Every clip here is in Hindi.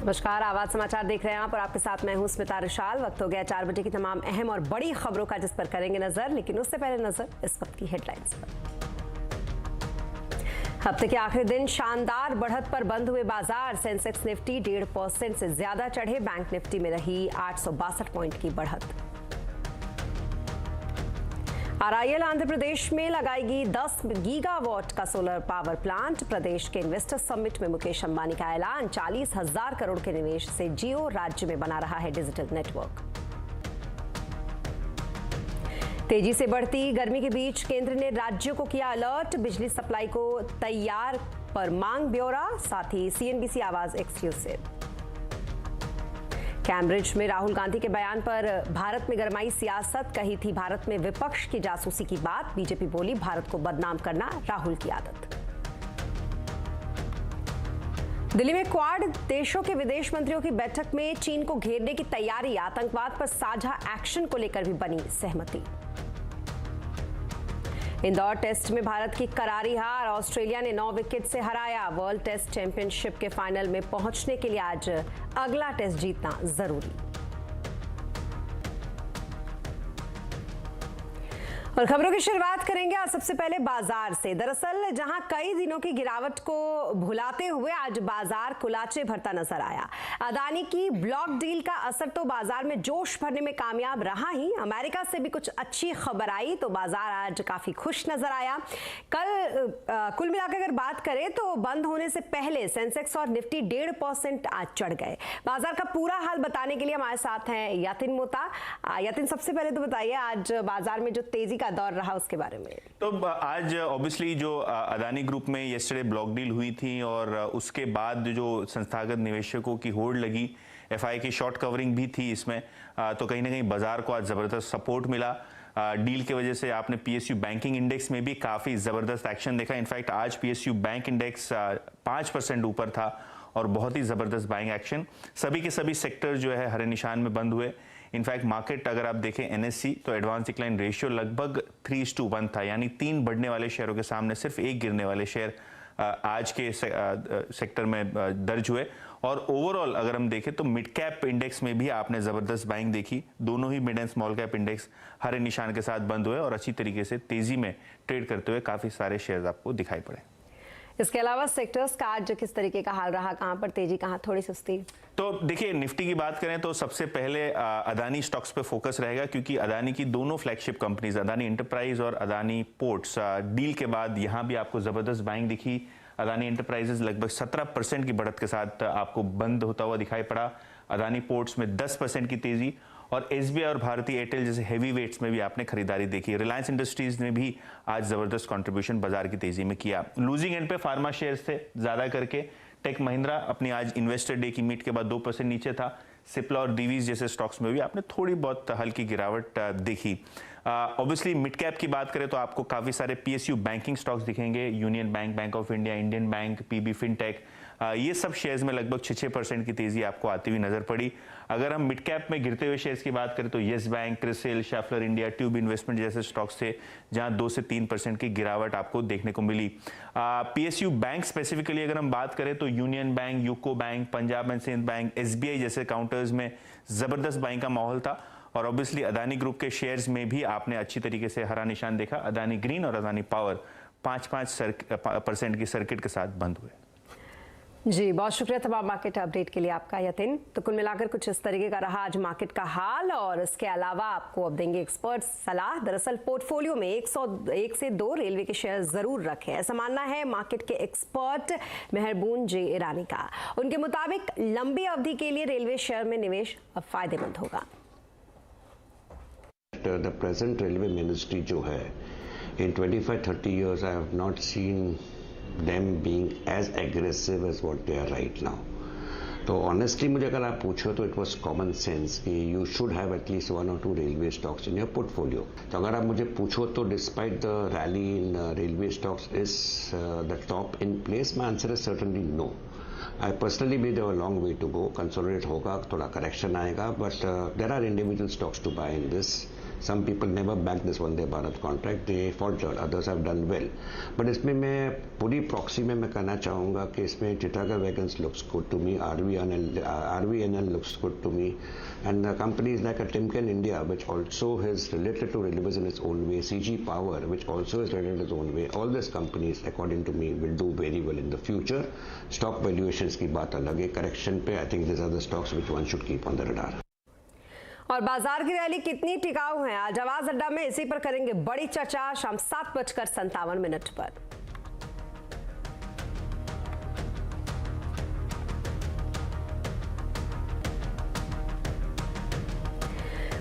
नमस्कार, आवाज समाचार देख रहे हैं आप और आपके साथ मैं हूं स्मिता रिशाल। वक्त हो गया 4 बजे की तमाम अहम और बड़ी खबरों का, जिस पर करेंगे नजर। लेकिन उससे पहले नजर इस वक्त की हेडलाइंस पर। हफ्ते के आखिरी दिन शानदार बढ़त पर बंद हुए बाजार। सेंसेक्स निफ्टी 1.5% से ज्यादा चढ़े। बैंक निफ्टी में रही 862 पॉइंट की बढ़त। आरआईएल आंध्र प्रदेश में लगाएगी 10 गीगावाट का सोलर पावर प्लांट। प्रदेश के इन्वेस्टर समिट में मुकेश अंबानी का ऐलान। 40,000 करोड़ के निवेश से जियो राज्य में बना रहा है डिजिटल नेटवर्क। तेजी से बढ़ती गर्मी के बीच केंद्र ने राज्यों को किया अलर्ट। बिजली सप्लाई को तैयार पर मांग ब्यौरा, साथ ही सीएनबीसी आवाज एक्सक्लूसिव। कैम्ब्रिज में राहुल गांधी के बयान पर भारत में गरमाई सियासत। कही थी भारत में विपक्ष की जासूसी की बात। बीजेपी बोली भारत को बदनाम करना राहुल की आदत। दिल्ली में क्वाड देशों के विदेश मंत्रियों की बैठक में चीन को घेरने की तैयारी। आतंकवाद पर साझा एक्शन को लेकर भी बनी सहमति। इंदौर टेस्ट में भारत की करारी हार। ऑस्ट्रेलिया ने 9 विकेट से हराया। वर्ल्ड टेस्ट चैंपियनशिप के फाइनल में पहुंचने के लिए आज अगला टेस्ट जीतना जरूरी। और खबरों की शुरुआत करेंगे आज सबसे पहले बाजार से। दरअसल जहां कई दिनों की गिरावट को भुलाते हुए आज बाजार कुलाचे भरता नजर आया। अदानी की ब्लॉक डील का असर तो बाजार में जोश भरने में कामयाब रहा ही। अमेरिका से भी कुछ अच्छी खबर आई तो बाजार आज काफी खुश नजर आया। कल कुल मिलाकर अगर बात करें तो बंद होने से पहले सेंसेक्स और निफ्टी 1.5% आज चढ़ गए। बाजार का पूरा हाल बताने के लिए हमारे साथ हैं यतिन मोता। यतिन, सबसे पहले तो बताइए आज बाजार में जो तेजी का दौर रहा उसके बारे में। तो आज ऑब्वियसली जो अदानी ग्रुप में येस्टरडे ब्लॉक डील हुई थी और उसके बाद जो संस्थागत निवेशकों की होड़ लगी, एफआई की शॉर्ट कवरिंग भी थी इसमें, तो कहीं ना कहीं बाजार को आज जबरदस्त सपोर्ट मिला। डील की वजह से आपने पीएसयू बैंकिंग इंडेक्स में भी काफी जबरदस्त एक्शन देखा। इनफैक्ट आज पीएसयू बैंक इंडेक्स 5% ऊपर था और बहुत ही जबरदस्त बाइंग एक्शन। सभी के सभी सेक्टर जो है हरे निशान में बंद हुए। इनफैक्ट मार्केट अगर आप देखें एनएससी तो एडवांस डिक्लाइन रेशियो लगभग 3:1 था, यानी 3 बढ़ने वाले शेयरों के सामने सिर्फ 1 गिरने वाले शेयर आज के सेक्टर में दर्ज हुए। और ओवरऑल अगर हम देखें तो मिड कैप इंडेक्स में भी आपने जबरदस्त बाइंग देखी। दोनों ही mid and small cap index हरे निशान के साथ बंद हुए और अच्छी तरीके से तेजी में ट्रेड करते हुए काफी सारे शेयर्स आपको दिखाई पड़े। इसके अलावा सेक्टर्स का आज किस तरीके का हाल रहा, कहां पर तेजी, कहां थोड़ी सुस्ती? तो देखिए, निफ्टी की बात करें तो सबसे पहले अदानी स्टॉक्स पे फोकस रहेगा, क्योंकि अदानी की दोनों फ्लैगशिप कंपनीज अदानी एंटरप्राइज और अदानी पोर्ट्स डील के बाद यहां भी आपको जबरदस्त बाइंग दिखी। अदानी एंटरप्राइजेस लगभग 17% की बढ़त के साथ आपको बंद होता हुआ दिखाई पड़ा। अदानी पोर्ट्स में 10% की तेजी और एसबीआई और भारतीय एयरटेल जैसे हेवी वेट्स में भी आपने खरीदारी देखी। रिलायंस इंडस्ट्रीज ने भी आज जबरदस्त कंट्रीब्यूशन बाजार की तेजी में किया। लूजिंग एंड पे फार्मा शेयर्स थे ज्यादा करके। टेक महिंद्रा अपनी आज इन्वेस्टर डे की मीट के बाद 2% नीचे था। सिप्ला और डीवीज जैसे स्टॉक्स में भी आपने थोड़ी बहुत हल्की गिरावट देखी। ऑब्वियसली मिड कैप की बात करें तो आपको काफी सारे पीएसयू बैंकिंग स्टॉक्स दिखेंगे। Union Bank, Bank of India, Indian Bank, PB Fintech, ये सब शेयर्स में लगभग 6% की तेजी आपको आती हुई नजर पड़ी। अगर हम मिड कैप में गिरते हुए शेयर्स की बात करें तो yes bank, CRISIL, शैफलर India, tube investment जैसे स्टॉक्स थे जहां 2 से 3% की गिरावट आपको देखने को मिली। पीएसयू बैंक स्पेसिफिकली अगर हम बात करें तो Union Bank, UCO Bank, Punjab and Sind Bank, SBI जैसे काउंटर्स में जबरदस्त बाइंग का माहौल था। और ऑब्वियसली अदानी ग्रुप के शेयर्स में भी आपने अच्छी तरीके से हरा निशान देखा। अदानी ग्रीन और अदानी पावर 5% की सर्किट के साथ बंद हुए। जी, बहुत शुक्रिया तमाम मार्केट अपडेट के लिए आपका यतिन। तो कुल मिलाकर कुछ इस तरीके का रहा आज मार्केट का हाल। और इसके अलावा आपको अब देंगे एक्सपर्ट सलाह। दरअसल पोर्टफोलियो में 1 से 2 रेलवे के शेयर जरूर रखें, ऐसा मानना है मार्केट के एक्सपर्ट मेहरबून जे ईरानी का। उनके मुताबिक लंबी अवधि के लिए रेलवे शेयर में निवेश अब फायदेमंद होगा। The present railway ministry जो है, in 25-30 years I have not seen them being as aggressive as what they are right now. तो honestly मुझे अगर आप पूछो तो it was common sense कि you should have at least 1 or 2 railway stocks in your portfolio. तो अगर आप मुझे पूछो तो despite the rally in railway stocks is the top in place, my answer is certainly no. I personally believe there are a long way to go. Consolidate होगा, थोड़ा correction आएगा, but there are individual stocks to buy in this. Some people never backed this Vande Bharat contract. They faltered. Others have done well. But इसमें मैं पूरी प्रॉक्सी में मैं कहना चाहूँगा कि इसमें Titagarh Wagons looks good to me. RVNL looks good to me. And companies like a Timken India, which also is related to railways in its own way. CG Power, which also is related in its own way. All these companies, according to me, will do very well in the future. Stock valuations की बात अलग है. Correction पे, I think these are the stocks which one should keep on the radar. और बाजार की रैली कितनी टिकाऊ है, आज आवाज अड्डा में इसी पर करेंगे बड़ी चर्चा शाम 7:57 पर।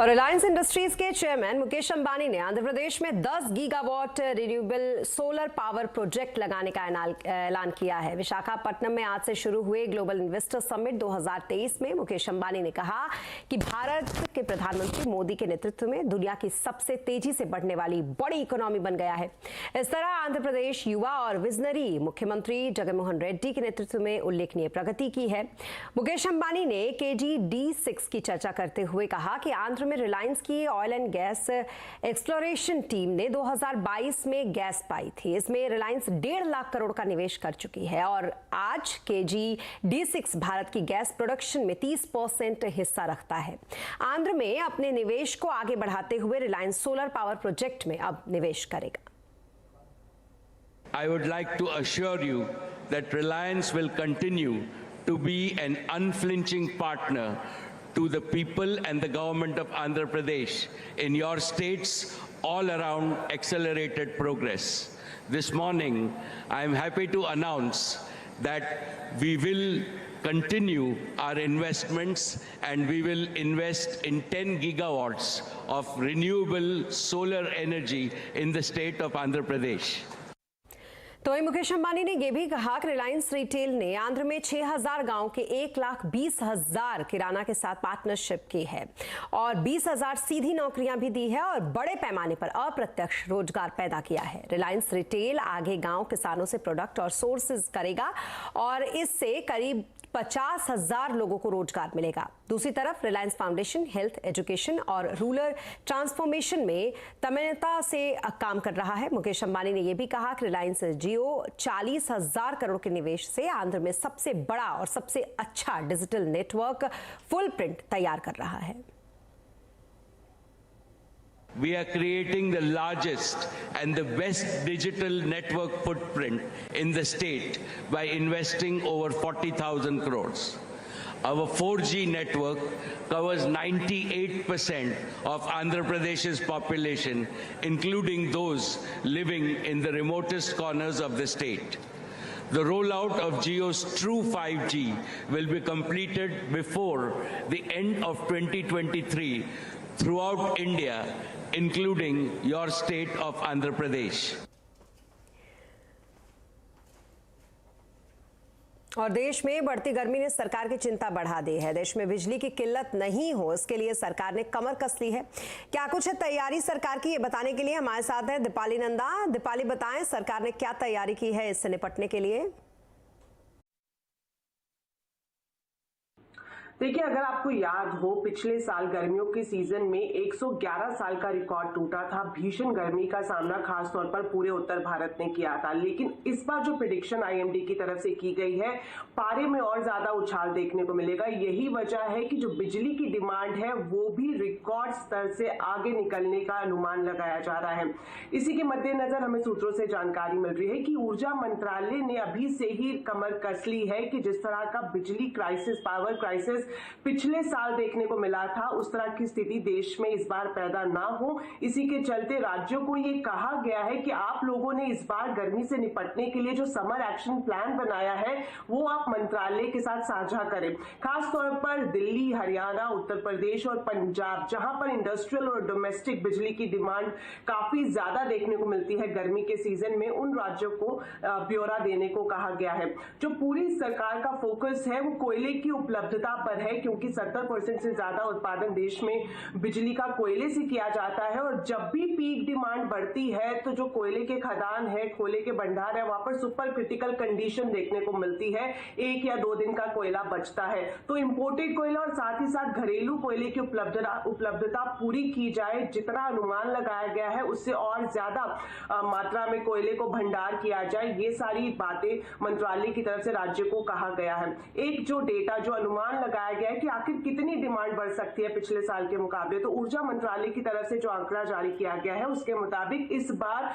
और रिलायंस इंडस्ट्रीज के चेयरमैन मुकेश अंबानी ने आंध्र प्रदेश में 10 gigawatt renewable solar power project लगाने का ऐलान किया है। विशाखापट्टनम में आज से शुरू हुए ग्लोबल इन्वेस्टर समिट 2023 में मुकेश अंबानी ने कहा कि भारत के प्रधानमंत्री मोदी के नेतृत्व में दुनिया की सबसे तेजी से बढ़ने वाली बड़ी इकोनॉमी बन गया है। इस तरह आंध्र प्रदेश युवा और विजनरी मुख्यमंत्री जगनमोहन रेड्डी के नेतृत्व में उल्लेखनीय प्रगति की है। मुकेश अंबानी ने KG-D6 की चर्चा करते हुए कहा कि आंध्र में रिलायंस की oil and gas exploration team ने 2022 में गैस पाई थी। इसमें रिलायंस 1.5 लाख करोड़ का निवेश कर चुकी है और आज KG-D6 भारत की गैस प्रोडक्शन में 30% हिस्सा रखता है। आंध्र में अपने निवेश को आगे बढ़ाते हुए रिलायंस सोलर पावर प्रोजेक्ट में अब निवेश करेगा। I would like to assure you that Reliance will continue to be an unflinching partner to the people and the government of Andhra Pradesh in your states all around accelerated progress. This morning, I am happy to announce that we will continue our investments and we will invest in 10 gigawatts of renewable solar energy in the state of Andhra Pradesh. तो वही मुकेश अंबानी ने यह भी कहा कि रिलायंस रिटेल ने आंध्र में 6000 गांव के 1,20,000 किराना के साथ पार्टनरशिप की है और 20,000 सीधी नौकरियां भी दी है और बड़े पैमाने पर अप्रत्यक्ष रोजगार पैदा किया है। रिलायंस रिटेल आगे गांव किसानों से प्रोडक्ट और सोर्सेज करेगा और इससे करीब 50,000 लोगों को रोजगार मिलेगा। दूसरी तरफ रिलायंस फाउंडेशन हेल्थ, एजुकेशन और रूरल ट्रांसफॉर्मेशन में तन्मयता से काम कर रहा है। मुकेश अंबानी ने यह भी कहा कि रिलायंस जियो 40,000 करोड़ के निवेश से आंध्र में सबसे बड़ा और सबसे अच्छा डिजिटल नेटवर्क फुल प्रिंट तैयार कर रहा है। We are creating the largest and the best digital network footprint in the state by investing over 40,000 crores. Our 4G network covers 98% of Andhra Pradesh's population, including those living in the remotest corners of the state. The rollout of Jio's true 5G will be completed before the end of 2023 throughout India, including your state of Andhra Pradesh. और देश में बढ़ती गर्मी ने सरकार की चिंता बढ़ा दी है। देश में बिजली की किल्लत नहीं हो, इसके लिए सरकार ने कमर कस ली है। क्या कुछ है तैयारी सरकार की, ये बताने के लिए हमारे साथ है दीपाली नंदा। दीपाली, बताएं सरकार ने क्या तैयारी की है इससे निपटने के लिए? देखिए, अगर आपको याद हो, पिछले साल गर्मियों के सीजन में 111 साल का रिकॉर्ड टूटा था। भीषण गर्मी का सामना खास तौर पर पूरे उत्तर भारत ने किया था, लेकिन इस बार जो प्रेडिक्शन IMD की तरफ से की गई है, पारे में और ज्यादा उछाल देखने को मिलेगा। यही वजह है कि जो बिजली की डिमांड है वो भी रिकॉर्ड स्तर से आगे निकलने का अनुमान लगाया जा रहा है। इसी के मद्देनजर हमें सूत्रों से जानकारी मिल रही है कि ऊर्जा मंत्रालय ने अभी से ही कमर कस ली है कि जिस तरह का बिजली क्राइसिस, पावर क्राइसिस पिछले साल देखने को मिला था, उस तरह की स्थिति देश में इस बार पैदा ना हो। इसी के चलते राज्यों को ये कहा गया है कि आप लोगों ने इस बार गर्मी से निपटने के लिए जो समर एक्शन प्लान बनाया है वो आप मंत्रालय के साथ साझा करें। खास तौर पर दिल्ली, हरियाणा, उत्तर प्रदेश और पंजाब, जहां पर इंडस्ट्रियल और डोमेस्टिक बिजली की डिमांड काफी ज्यादा देखने को मिलती है गर्मी के सीजन में, उन राज्यों को ब्यौरा देने को कहा गया है। जो पूरी सरकार का फोकस है वो कोयले की उपलब्धता पर पर है, क्योंकि 70% से ज्यादा उत्पादन देश में बिजली का कोयले से किया जाता है। और जब भी पीक डिमांड बढ़ती है तो जो कोयले के खदान है, कोयले के भंडार है, वहां पर सुपर क्रिटिकल कंडीशन देखने को मिलती है। 1 या 2 दिन का कोयला बचता है। तो इंपोर्टेड कोयला और साथ ही साथ घरेलू कोयले की उपलब्धता पूरी की जाए, जितना अनुमान लगाया गया है उससे और ज्यादा मात्रा में कोयले को भंडार किया जाए, ये सारी बातें मंत्रालय की तरफ से राज्य को कहा गया है। एक जो डेटा, जो अनुमान लगाया गया है कि आखिर कितनी डिमांड बढ़ सकती है पिछले साल के मुकाबले, तो ऊर्जा मंत्रालय की तरफ से जो आंकड़ा जारी किया गया है उसके मुताबिक इस बार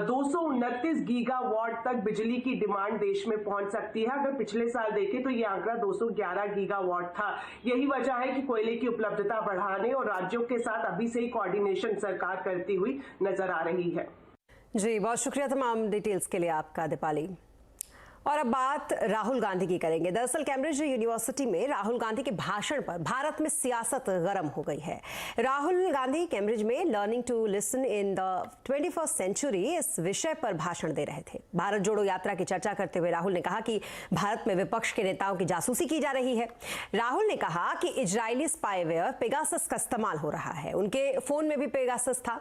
229 गीगावाट तक बिजली की डिमांड देश में पहुंच सकती है। अगर पिछले साल देखें तो ये आंकड़ा 211 गीगावाट था। यही वजह है कि कोयले की उपलब्धता बढ़ाने और राज्यों के साथ अभी से ही कोऑर्डिनेशन सरकार करती हुई नजर आ रही है। जी, बहुत शुक्रिया तमाम डिटेल्स के लिए आपका दीपाली। और अब बात राहुल गांधी की करेंगे। दरअसल कैम्ब्रिज यूनिवर्सिटी में राहुल गांधी के भाषण पर भारत में सियासत गर्म हो गई है। राहुल गांधी कैम्ब्रिज में learning to listen in the 21st century इस विषय पर भाषण दे रहे थे। भारत जोड़ो यात्रा की चर्चा करते हुए राहुल ने कहा कि भारत में विपक्ष के नेताओं की जासूसी की जा रही है। राहुल ने कहा कि इजरायली स्पाईवेयर पेगासस का इस्तेमाल हो रहा है। उनके फोन में भी पेगासस था।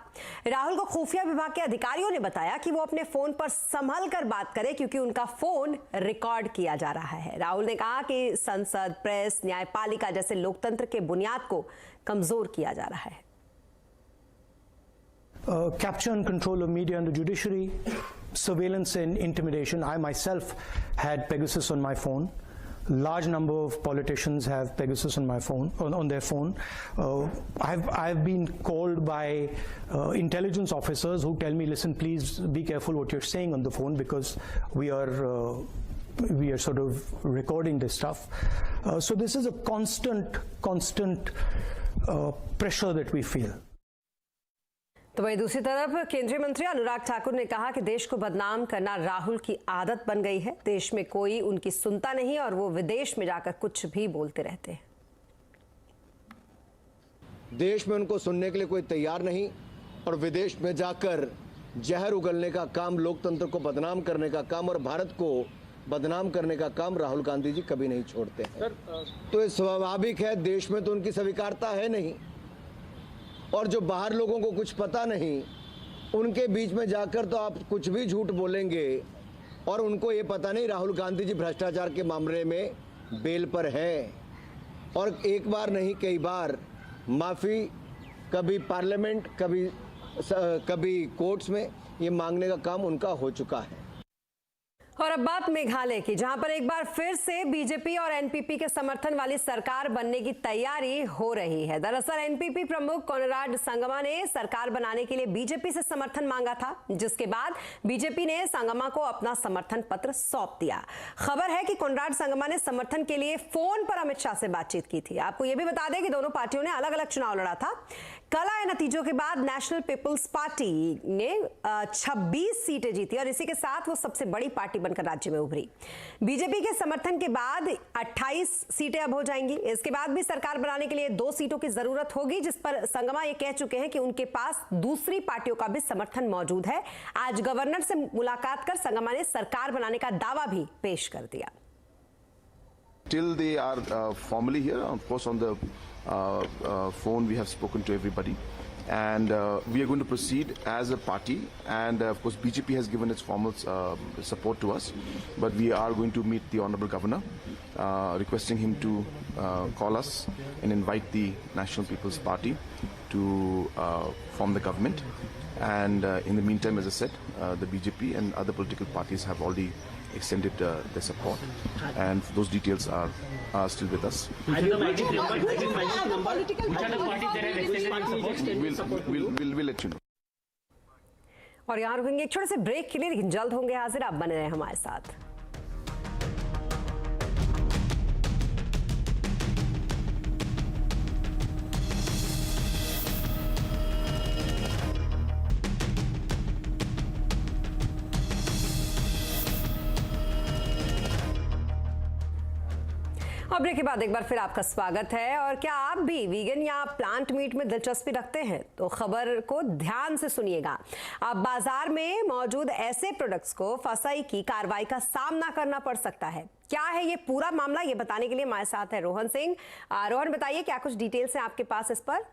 राहुल को खुफिया विभाग के अधिकारियों ने बताया कि वो अपने फोन पर संभल कर बात करें, क्योंकि उनका फोन रिकॉर्ड किया जा रहा है। राहुल ने कहा कि संसद, प्रेस, न्यायपालिका जैसे लोकतंत्र के बुनियाद को कमजोर किया जा रहा है। Capture and control of media and the judiciary, surveillance and intimidation. I myself had Pegasus on my phone. Large number of politicians have Pegasus on my phone, on their phone. I've been called by intelligence officers who tell me, listen, please be careful what you're saying on the phone, because we are sort of recording this stuff. So this is a constant pressure that we feel. तो वही दूसरी तरफ केंद्रीय मंत्री अनुराग ठाकुर ने कहा कि देश को बदनाम करना राहुल की आदत बन गई है। देश में कोई उनकी सुनता नहीं और वो विदेश में जाकर कुछ भी बोलते रहते हैं। देश में उनको सुनने के लिए कोई तैयार नहीं और विदेश में जाकर जहर उगलने का काम, लोकतंत्र को बदनाम करने का काम और भारत को बदनाम करने का काम राहुल गांधी जी कभी नहीं छोड़ते हैं। तो ये स्वाभाविक है, देश में तो उनकी स्वीकारता है नहीं, और जो बाहर लोगों को कुछ पता नहीं उनके बीच में जाकर तो आप कुछ भी झूठ बोलेंगे, और उनको ये पता नहीं राहुल गांधी जी भ्रष्टाचार के मामले में बेल पर हैं, और एक बार नहीं कई बार माफ़ी, कभी पार्लियामेंट, कभी कोर्ट्स में ये मांगने का काम उनका हो चुका है। और अब बात मेघालय की, जहां पर एक बार फिर से बीजेपी और एनपीपी के समर्थन वाली सरकार बनने की तैयारी हो रही है। दरअसल एनपीपी प्रमुख कोनराड संगमा ने सरकार बनाने के लिए बीजेपी से समर्थन मांगा था, जिसके बाद बीजेपी ने संगमा को अपना समर्थन पत्र सौंप दिया। खबर है कि कोनराड संगमा ने समर्थन के लिए फोन पर अमित शाह से बातचीत की थी। आपको यह भी बता दें कि दोनों पार्टियों ने अलग अलग चुनाव लड़ा था। कल आए नतीजों के बाद नेशनल पीपल्स पार्टी ने 26 सीटें जीती और इसी के साथ वो सबसे बड़ी पार्टी बनकर राज्य में उभरी। बीजेपी के समर्थन के बाद 28 सीटें अब हो जाएंगी। इसके बाद भी सरकार बनाने के लिए 2 सीटों की जरूरत होगी, जिस पर संगमा ये कह चुके हैं कि उनके पास दूसरी पार्टियों का भी समर्थन मौजूद है। आज गवर्नर से मुलाकात कर संगमा ने सरकार बनाने का दावा भी पेश कर दिया। Till they are formally here, of course, on the phone we have spoken to everybody, and we are going to proceed as a party, and of course BJP has given its formal support to us, but we are going to meet the Honourable Governor, requesting him to call us and invite the National People's Party to form the government. And in the meantime, as I said, the BJP and other political parties have already extended their support, and those details are still with us. We'll let you know. और यहाँ रुकेंगे एक छोटे से ब्रेक के लिए, लेकिन जल्द होंगे हाजिर। आप बने रहे हमारे साथ। और ब्रेक के बाद एक बार फिर आपका स्वागत है। और क्या आप भी वीगन या प्लांट मीट में दिलचस्पी रखते हैं तो खबर को ध्यान से सुनिएगा। अब बाजार में मौजूद ऐसे प्रोडक्ट्स को फसाई की कार्रवाई का सामना करना पड़ सकता है। क्या है ये पूरा मामला, ये बताने के लिए हमारे साथ है रोहन सिंह। रोहन, बताइए क्या कुछ डिटेल्स हैं आपके पास इस पर?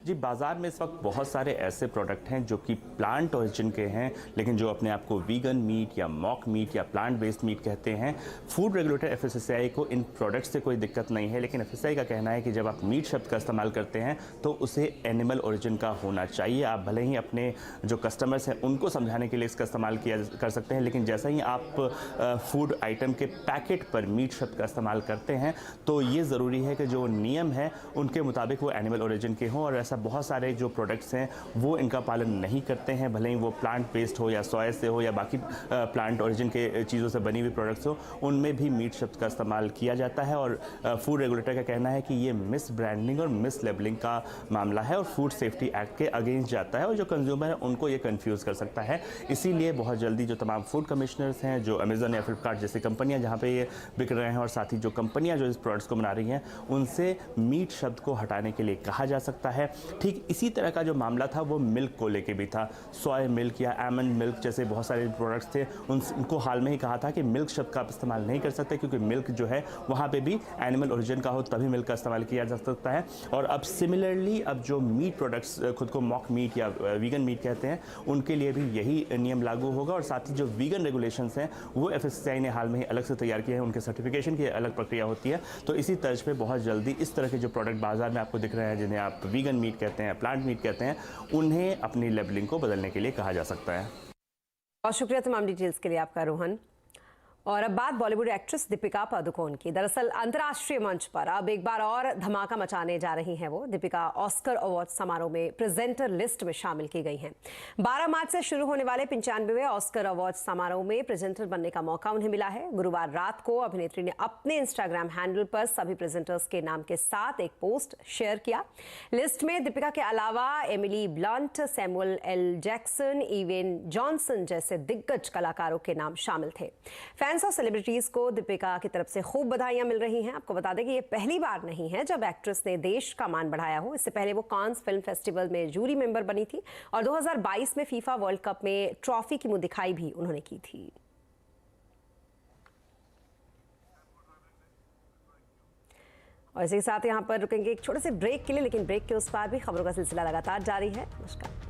जी, बाजार में इस वक्त बहुत सारे ऐसे प्रोडक्ट हैं जो कि प्लांट ओरिजिन के हैं, लेकिन जो अपने आप को वीगन मीट या मॉक मीट या प्लांट बेस्ड मीट कहते हैं। फूड रेगुलेटर FSSAI को इन प्रोडक्ट्स से कोई दिक्कत नहीं है, लेकिन FSSAI का कहना है कि जब आप मीट शब्द का इस्तेमाल करते हैं तो उसे एनिमल ओरिजिन का होना चाहिए। आप भले ही अपने जो कस्टमर्स हैं उनको समझाने के लिए इसका इस्तेमाल किया कर सकते हैं, लेकिन जैसा ही आप फूड आइटम के पैकेट पर मीट शब्द का इस्तेमाल करते हैं तो ये ज़रूरी है कि जो नियम है उनके मुताबिक वो एनिमल ओरिजिन के हों। और ऐसा बहुत सारे जो प्रोडक्ट्स हैं वो इनका पालन नहीं करते हैं, भले ही वो प्लांट बेस्ड हो या सोया से हो या बाकी प्लांट ओरिजिन के चीज़ों से बनी हुई प्रोडक्ट्स हो, उनमें भी मीट शब्द का इस्तेमाल किया जाता है। और फूड रेगुलेटर का कहना है कि ये मिस ब्रांडिंग और मिस लेबलिंग का मामला है और फूड सेफ्टी एक्ट के अगेंस्ट जाता है और जो कंज्यूमर है उनको ये कंफ्यूज कर सकता है। इसीलिए बहुत जल्दी जो तमाम फूड कमिश्नर्स हैं, जो अमेजन या फ्लिपकार्ट जैसी कंपनियाँ जहाँ पर ये बिक रहे हैं और साथ ही जो कंपनियाँ जो इस प्रोडक्ट्स को बना रही हैं, उनसे मीट शब्द को हटाने के लिए कहा जा सकता है। ठीक इसी तरह का जो मामला था वो मिल्क को लेके भी था। सोया मिल्क या आलमंड मिल्क जैसे बहुत सारे प्रोडक्ट्स थे, उनको हाल में ही कहा था कि मिल्क शब्द का आप इस्तेमाल नहीं कर सकते, क्योंकि मिल्क जो है वहाँ पे भी एनिमल ओरिजिन का हो तभी मिल्क का इस्तेमाल किया जा सकता है। और अब सिमिलरली अब जो मीट प्रोडक्ट्स खुद को मॉक मीट या वीगन मीट कहते हैं, उनके लिए भी यही नियम लागू होगा। और साथ ही जो वीगन रेगुलेशंस हैं वो FSSAI ने हाल में ही अलग से तैयार किए हैं, उनके सर्टिफिकेशन की अलग प्रक्रिया होती है। तो इसी तर्ज पे बहुत जल्दी इस तरह के जो प्रोडक्ट बाजार में आपको दिख रहे हैं, जिन्हें आप वीगन मीट कहते हैं, प्लांट मीट कहते हैं, उन्हें अपनी लेबलिंग को बदलने के लिए कहा जा सकता है। बहुत शुक्रिया तमाम डिटेल्स के लिए आपका रोहन। और अब बात बॉलीवुड एक्ट्रेस दीपिका पादुकोण की। दरअसल अंतर्राष्ट्रीय मंच पर अब एक बार और धमाका मचाने जा रही हैं वो। दीपिका ऑस्कर अवार्ड समारोह में प्रेजेंटर लिस्ट में शामिल की गई हैं। 12 मार्च से शुरू होने वाले 95वें ऑस्कर अवार्ड समारोह में प्रेजेंटर बनने का मौका उन्हें मिला है। गुरुवार रात को अभिनेत्री ने अपने इंस्टाग्राम हैंडल पर सभी प्रेजेंटर्स के नाम के साथ एक पोस्ट शेयर किया। लिस्ट में दीपिका के अलावा Emily blunt, Samuel L Jackson, even Johnson जैसे दिग्गज कलाकारों के नाम शामिल थे। फैंस और सेलिब्रिटीज को दीपिका की तरफ से खूब बधाइयां मिल रही हैं। आपको बता दें कि ये पहली बार नहीं है जब एक्ट्रेस ने देश का मान बढ़ाया हो। इससे पहले वो कांस फिल्म फेस्टिवल में जूरी मेंबर बनी थी और 2022 में फीफा वर्ल्ड कप में ट्रॉफी की मुंह दिखाई भी उन्होंने की थी। और इसी के साथ यहाँ पर रुकेंगे एक छोटे से ब्रेक के लिए, लेकिन ब्रेक के उस पार भी खबरों का सिलसिला लगातार जारी है। नमस्कार।